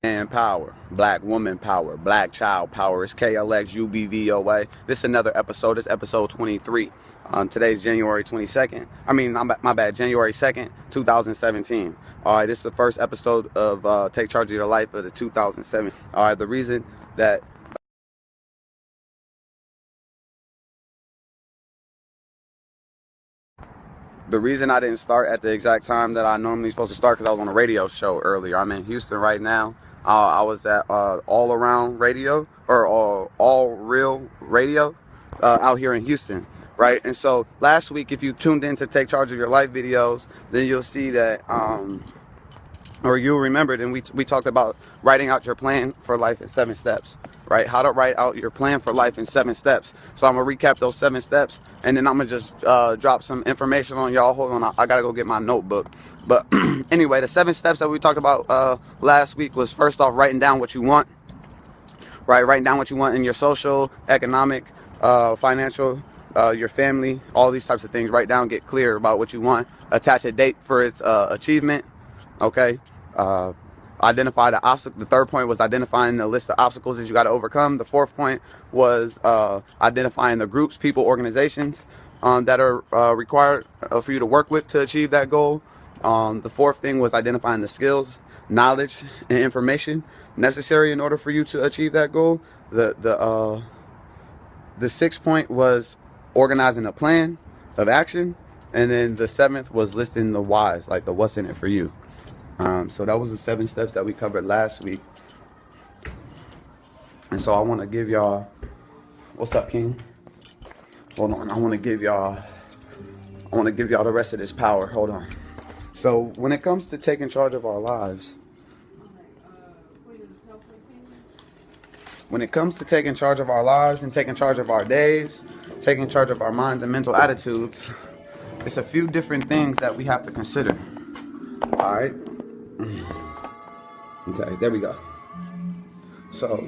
Man power, black woman power, black child power. It's KLX UBVOA. This is another episode. It's episode 23. Today's January 22nd. My bad, January 2nd, 2017. All right, this is the first episode of Take Charge of Your Life of the 2007. All right, the reason I didn't start at the exact time that I normally supposed to start because I was on a radio show earlier. I'm in Houston right now. I was at All Around Radio or All Real Radio out here in Houston, right? And so last week, if you tuned in to Take Charge of Your Life videos, then you'll see that, or you'll remember it, and we talked about writing out your plan for life in 7 steps, right? How to write out your plan for life in 7 steps. So I'm going to recap those 7 steps, and then I'm going to just drop some information on y'all. Hold on, I got to go get my notebook. But anyway, the 7 steps that we talked about last week was, first off, writing down what you want, right? Writing down what you want in your social, economic, financial, your family, all these types of things. Write down, get clear about what you want, attach a date for its achievement, okay? Identify the obstacle. The third point was identifying the list of obstacles that you got to overcome. The fourth point was identifying the groups, people, organizations that are required for you to work with to achieve that goal. The fourth thing was identifying the skills, knowledge, and information necessary in order for you to achieve that goal. The sixth point was organizing a plan of action, and then the seventh was listing the whys, like the what's in it for you. So that was the 7 steps that we covered last week. And so I want to give y'all, what's up, King? Hold on, I want to give y'all the rest of this power. Hold on. So when it comes to taking charge of our lives, and taking charge of our days, taking charge of our minds and mental attitudes, it's a few different things that we have to consider. All right. Okay, there we go. So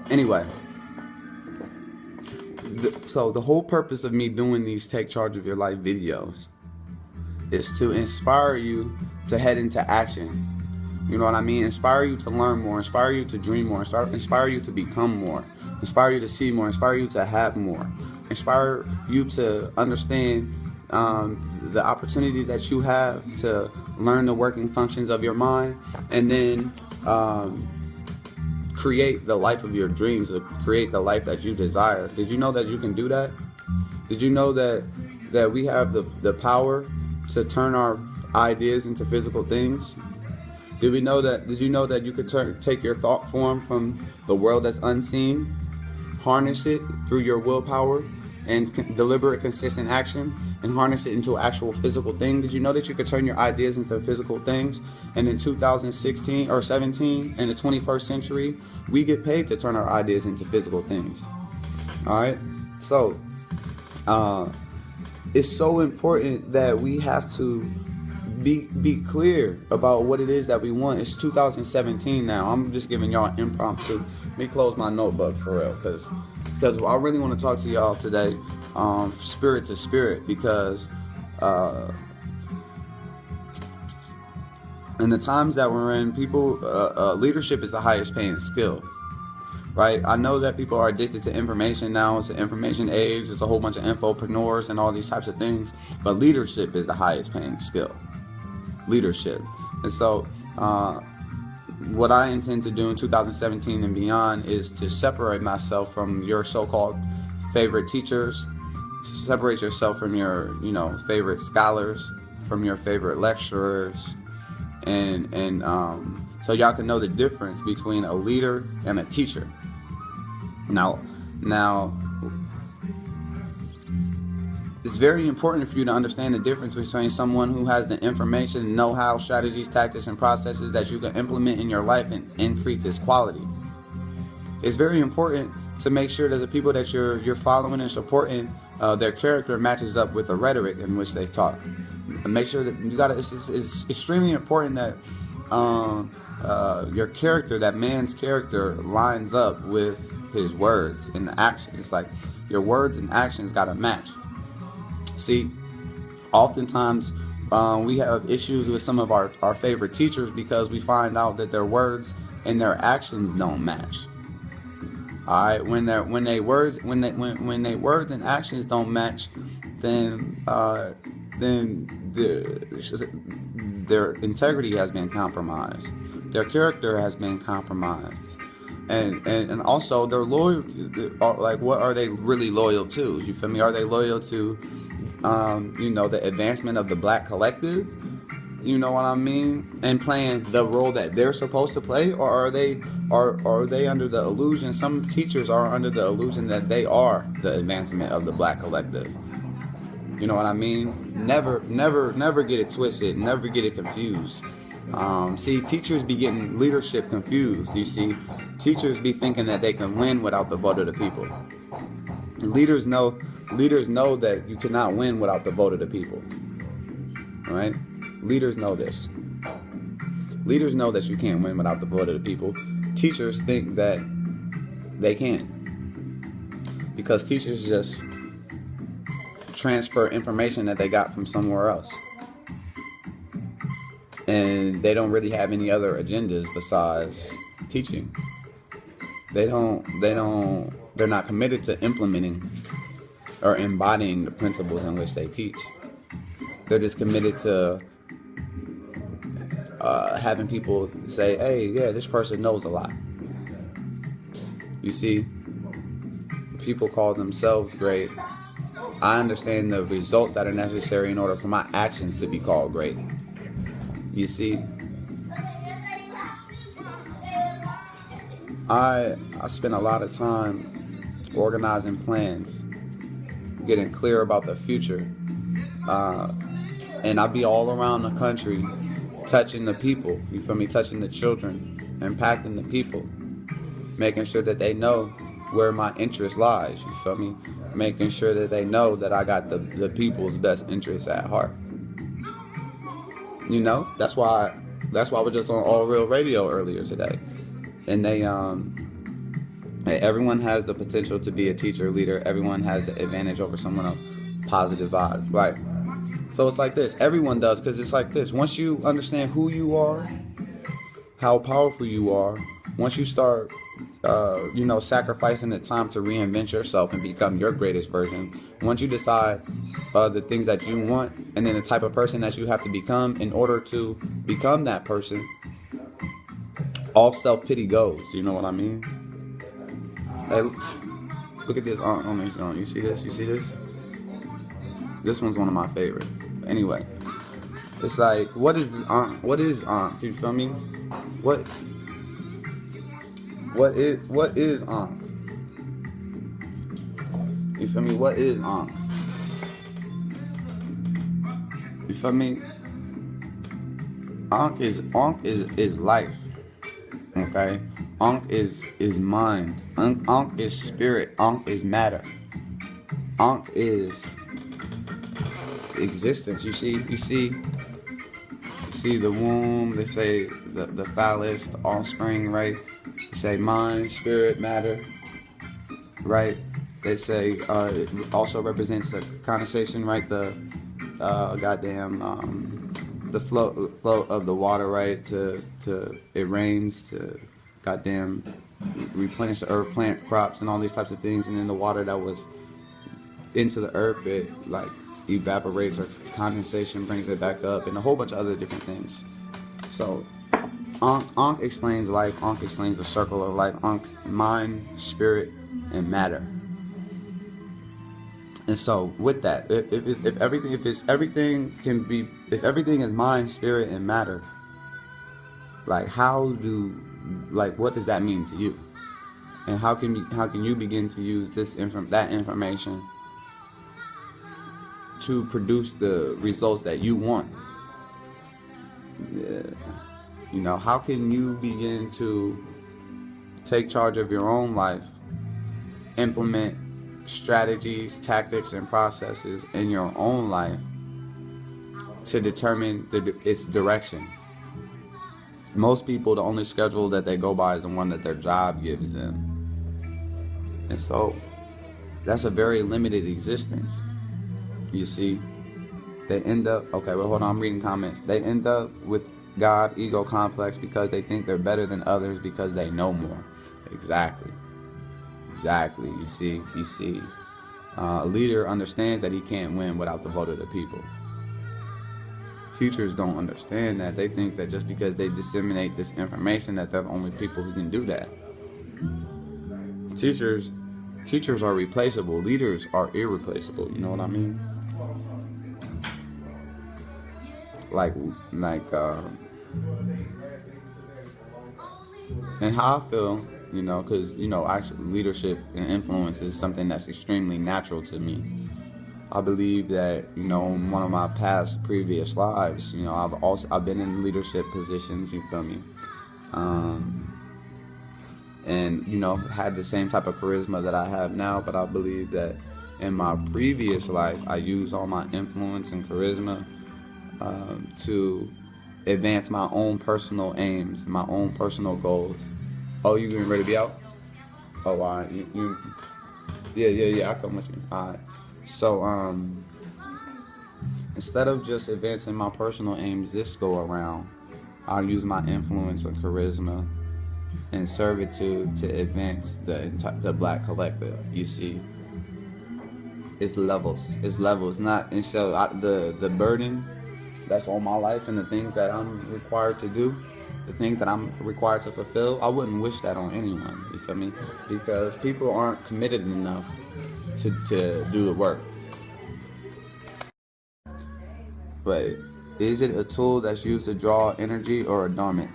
anyway, the whole purpose of me doing these Take Charge of Your Life videos is to inspire you to head into action. You know what I mean? Inspire you to learn more, inspire you to dream more, inspire you to become more, inspire you to see more, inspire you to have more, inspire you to understand the opportunity that you have to learn the working functions of your mind, and then create the life of your dreams, or create the life that you desire. Did you know that you can do that? Did you know that we have the power to turn our ideas into physical things? Did you know that you could take your thought form from the world that's unseen, harness it through your willpower and deliberate, consistent action, and harness it into an actual physical thing? Did you know that you could turn your ideas into physical things? And in 2016 or 17, in the 21st century, we get paid to turn our ideas into physical things. All right? So, it's so important that we have to be clear about what it is that we want. It's 2017 now. I'm just giving y'all an impromptu. Let me close my notebook for real, because I really want to talk to y'all today, spirit to spirit, because in the times that we're in, leadership is the highest paying skill, right? I know that people are addicted to information now. It's an information age. It's a whole bunch of infopreneurs and all these types of things, but leadership is the highest paying skill. Leadership. And so what I intend to do in 2017 and beyond is to separate myself from your so-called favorite teachers, separate yourself from your favorite scholars, from your favorite lecturers, and so y'all can know the difference between a leader and a teacher. Now it's very important for you to understand the difference between someone who has the information, know-how, strategies, tactics, and processes that you can implement in your life and increase its quality. It's very important to make sure that the people that you're following and supporting, their character matches up with the rhetoric in which they talk. And make sure that it's extremely important that your character, that man's character, lines up with his words and the actions. Like, your words and actions got to match. See, oftentimes we have issues with some of our favorite teachers because we find out that their words and their actions don't match. All right, when they words and actions don't match, then their integrity has been compromised, their character has been compromised, and also their loyalty. Like, what are they really loyal to? You feel me? Are they loyal to the advancement of the black collective? You know what I mean? And playing the role that they're supposed to play, or are they under the illusion? Some teachers are under the illusion that they are the advancement of the black collective. You know what I mean? Never get it twisted. Never get it confused. See, teachers be getting leadership confused. You see, teachers be thinking that they can win without the vote of the people. Leaders know that you cannot win without the vote of the people. All right? Leaders know this. Leaders know that you can't win without the vote of the people. Teachers think that they can, because teachers just transfer information that they got from somewhere else, and they don't really have any other agendas besides teaching. They're not committed to implementing or embodying the principles in which they teach. They're just committed to having people say, hey, yeah, this person knows a lot. You see, people call themselves great. I understand the results that are necessary in order for my actions to be called great. You see, I spend a lot of time organizing plans, getting clear about the future, and I'll be all around the country touching the people, you feel me, touching the children, impacting the people, making sure that they know where my interest lies, you feel me, making sure that they know that I got the people's best interests at heart. You know, that's why we're just on All Real Radio earlier today. And everyone has the potential to be a teacher, leader. Everyone has the advantage over someone else. Positive vibes, right? So it's like this. Everyone does, because it's like this. Once you understand who you are, how powerful you are, once you start, sacrificing the time to reinvent yourself and become your greatest version, once you decide the things that you want and then the type of person that you have to become in order to become that person, all self-pity goes. You know what I mean? Hey, look at this on this joint. You see this? You see this? This one's one of my favorite. Anyway, it's like, what is Ankh? You feel me? What is Ankh? You feel me? What is Ankh? You feel me? Ankh is life. Okay? Ankh is mind. Ankh is spirit. Ankh is matter. Ankh is existence. You see the womb. They say the phallus, the offspring, right? They say mind, spirit, matter, right? They say it also represents the condensation, right? The the flow of the water, right? To it rains to goddamn replenish the earth, plant crops, and all these types of things, and then the water that was into the earth, it like evaporates, or condensation brings it back up, and a whole bunch of other different things. So Ankh explains life. Ankh explains the circle of life. Ankh, mind, spirit, and matter. And so with that, if everything is mind, spirit, and matter, like what does that mean to you? And how can you begin to use that information to produce the results that you want? Yeah. You know, how can you begin to take charge of your own life, implement strategies, tactics, and processes in your own life to determine its direction? Most people, the only schedule that they go by is the one that their job gives them. And so that's a very limited existence. You see, they end up, okay, well, hold on, I'm reading comments. They end up with God ego complex because they think they're better than others because they know more. Exactly. You see. A leader understands that he can't win without the vote of the people. Teachers don't understand that. They think that just because they disseminate this information that they're the only people who can do that. Teachers are replaceable. Leaders are irreplaceable. You know what I mean? And how I feel, because, actually leadership and influence is something that's extremely natural to me. I believe that, in one of my previous lives, I've been in leadership positions, you feel me? And, had the same type of charisma that I have now, but I believe that in my previous life, I used all my influence and charisma to advance my own personal aims, my own personal goals. Oh, you getting ready to be out? Oh, all right. Yeah, I come with you. All right. So, instead of just advancing my personal aims this go around, I'll use my influence and charisma and servitude to advance the Black collective. You see, it's levels. Not, and so the burden that's on my life and the things that I'm required to do, the things that I'm required to fulfill, I wouldn't wish that on anyone, you feel me? Because people aren't committed enough to do the work. But is it a tool that's used to draw energy or a dormant?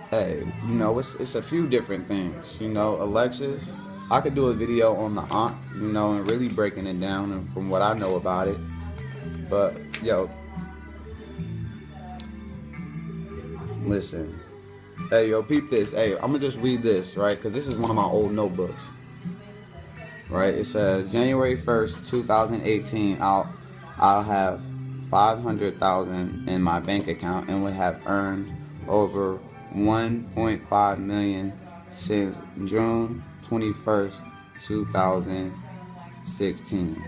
Hey, it's a few different things. Alexis, I could do a video on the Ankh, and really breaking it down and from what I know about it. But, listen. Hey, peep this. Hey, I'm going to just read this, right? Because this is one of my old notebooks. Right? It says, January 1st, 2018, I'll have 500,000 in my bank account and would have earned over 1.5 million since June 21st, 2016.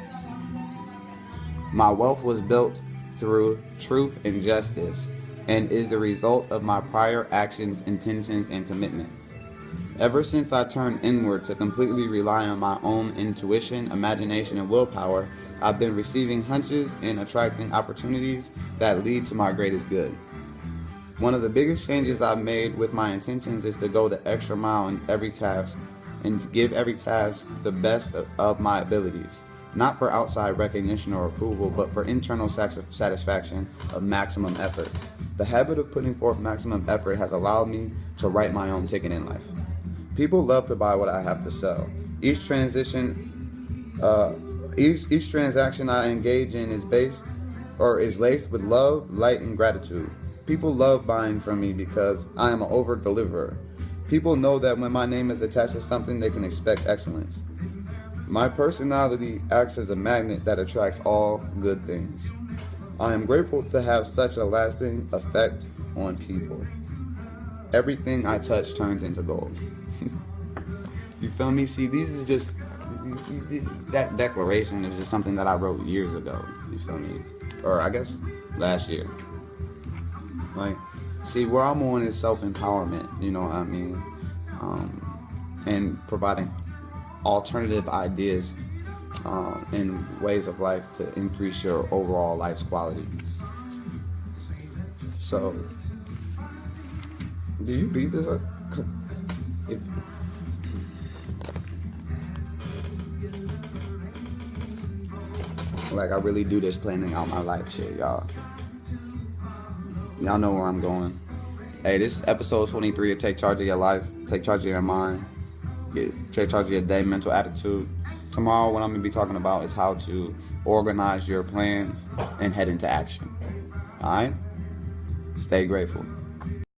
My wealth was built through truth and justice and is the result of my prior actions, intentions, and commitment. Ever since I turned inward to completely rely on my own intuition, imagination, and willpower, I've been receiving hunches and attracting opportunities that lead to my greatest good. One of the biggest changes I've made with my intentions is to go the extra mile in every task and to give every task the best of my abilities, not for outside recognition or approval, but for internal satisfaction of maximum effort. The habit of putting forth maximum effort has allowed me to write my own ticket in life. People love to buy what I have to sell. Each transaction I engage in is laced with love, light, and gratitude. People love buying from me because I am an over-deliverer. People know that when my name is attached to something, they can expect excellence. My personality acts as a magnet that attracts all good things. I am grateful to have such a lasting effect on people. Everything I touch turns into gold. You feel me? See, these is just, that declaration is just something that I wrote years ago. You feel me? Or I guess last year. See, where I'm on is self-empowerment, you know what I mean? And providing alternative ideas and ways of life to increase your overall life's quality. So, do you beat this up? I really do this planning out my life shit, y'all. Y'all know where I'm going. Hey, this is episode 23 of Take Charge of Your Life, Take Charge of Your Mind, Take Charge of Your Day, Mental Attitude. Tomorrow, what I'm going to be talking about is how to organize your plans and head into action. Alright? Stay grateful.